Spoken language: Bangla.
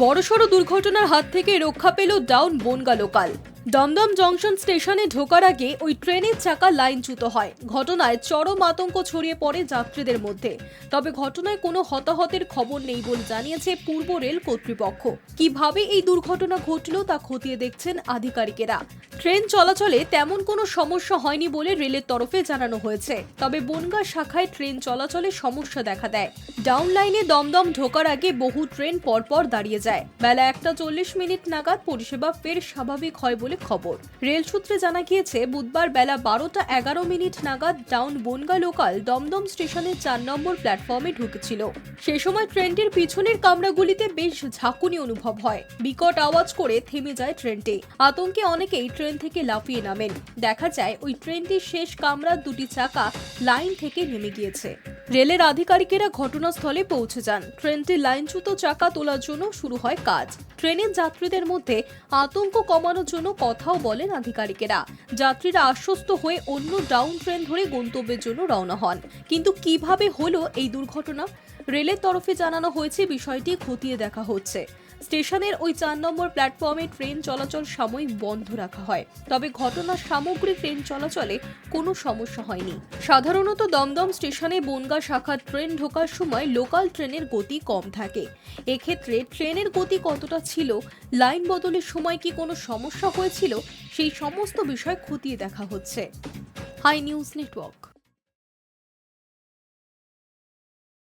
বড়সড় দুর্ঘটনার হাত থেকে রক্ষা পেল down Bongaon local. Dum Dum junction স্টেশনে ঢোকার আগে ওই ট্রেনের চাকা লাইনচ্যুত হয়। ঘটনায় চরম আতঙ্ক ছড়িয়ে পড়ে যাত্রীদের মধ্যে। তবে ঘটনায় কোনো হতাহতের খবর নেই বলে জানিয়েছে পূর্ব রেল কর্তৃপক্ষ। কিভাবে এই দুর্ঘটনা ঘটল তা খতিয়ে দেখছেন আধিকারিকেরা। ট্রেন চলাচলে তেমন কোনো সমস্যা হয়নি বলে রেলের তরফে জানানো হয়েছে। তবে বনগা শাখায় ট্রেন চলাচলে সমস্যা দেখা দেয়। ডাউন লাইনে দমদম ঢোকার আগে বহু ট্রেন পরপর দাঁড়িয়ে যায়। বেলা 1:40 নাগাদ পরিষেবা ফের স্বাভাবিক হয় বলে খবর। রেল সূত্রে জানা গিয়েছে, বুধবার বেলা 12:11 নাগাদ ডাউন বনগা লোকাল দমদম স্টেশনের 4 নম্বর প্ল্যাটফর্মে ঢুকেছিল। সে সময় ট্রেনটির পিছনের কামরাগুলিতে বেশ ঝাঁকুনি অনুভব হয়। বিকট আওয়াজ করে থেমে যায় ট্রেনটি। আতঙ্কে অনেকেই ট্রেন থেকে লাফিয়ে নামেন। দেখা যায় ওই ট্রেনটির শেষ কামরার দুটি চাকা লাইন থেকে নেমে গিয়েছে। রেলের আধিকারিকেরা ঘটনাস্থলে পৌঁছে যান। ট্রেনটির লাইনচ্যুত চাকা তোলার জন্য শুরু হয় কাজ। ট্রেনের যাত্রীদের মধ্যে আতঙ্ক কমানোর জন্য কথাও বলেন আধিকারিকেরা। যাত্রীরা আশ্বস্ত হয়ে অন্য ডাউন ট্রেন ধরে গন্তব্যের জন্য রওনা হন। কিন্তু কিভাবে হলো এই দুর্ঘটনা, রেলের তরফে জানানো হয়েছে বিষয়টি খতিয়ে দেখা হচ্ছে। স্টেশনের ওই 4 নম্বর প্ল্যাটফর্মে ট্রেন চলাচল সাময়িক বন্ধ রাখা হয়। তবে ঘটনার সামগ্রিক ট্রেন চলাচলে কোনো সমস্যা হয়নি। সাধারণত দমদম স্টেশনে বনগা শাখার ট্রেন ঢোকার সময় লোকাল ট্রেনের গতি কম থাকে। এক্ষেত্রে ট্রেনের গতি কতটা ছিল, লাইন বদলের সময় কি কোনো সমস্যা হয়েছিল, সেই সমস্ত বিষয় খতিয়ে দেখা হচ্ছে। Hi news network.